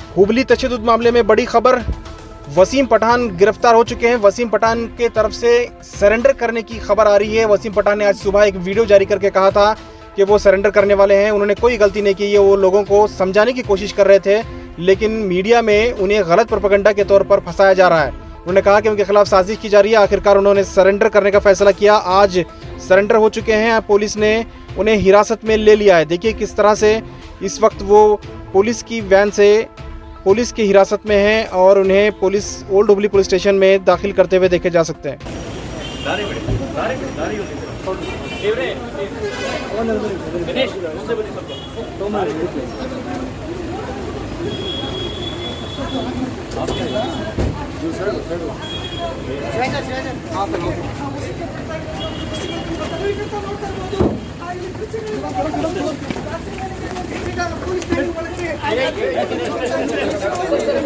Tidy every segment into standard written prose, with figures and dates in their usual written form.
हुबली तशद्दुद मामले में बड़ी खबर, वसीम पठान गिरफ्तार हो चुके हैं। वसीम पठान के तरफ से सरेंडर करने की खबर आ रही है। वसीम पठान ने आज सुबह एक वीडियो जारी करके कहा था कि वो सरेंडर करने वाले हैं। उन्होंने कोई गलती नहीं की है, वो लोगों को समझाने की कोशिश कर रहे थे, लेकिन मीडिया में उन्हें गलत प्रोपेगेंडा के तौर पर फंसाया जा रहा है। उन्होंने कहा कि उनके खिलाफ साजिश की जा रही है। आखिरकार उन्होंने सरेंडर करने का फैसला किया, आज सरेंडर हो चुके हैं। पुलिस ने उन्हें हिरासत में ले लिया है। देखिए किस तरह से इस वक्त वो पुलिस की वैन से पुलिस की हिरासत में हैं और उन्हें police old Hubli police station में दाखिल करते हुए देखे जा सकते हैं।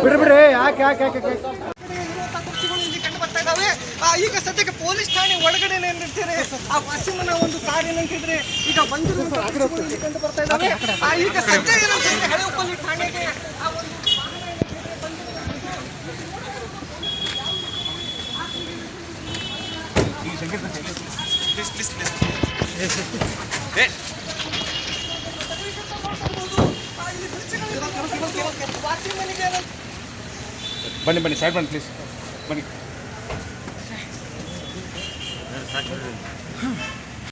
ಬಿಡ್ರಿ ಯಾಕೆ ಈಗ ಸದ್ಯಕ್ಕೆ ಪೊಲೀಸ್ ಠಾಣೆ ಒಳಗಡೆ ನಿಂತಿದ್ದಾರೆ. ಆ ವಸೀಮನ ಒಂದು ಕಾರ್ ಏನಂತಿದ್ರೆ ಈಗ ಬಂದಿರೋ ಕಂಡು ಬರ್ತಾ ಇದ್ದಾವೆ. ಈಗ ಸದ್ಯ ಏನಂತ ಹಳೆ ಹುಬ್ಬಳ್ಳಿ ಠಾಣೆಗೆ ಆ ಒಂದು ಬನ್ನಿ ಬನ್ನಿ ಸೈಡ್ ಬನ್ನಿ ಪ್ಲೀಸ್ ಬನ್ನಿ.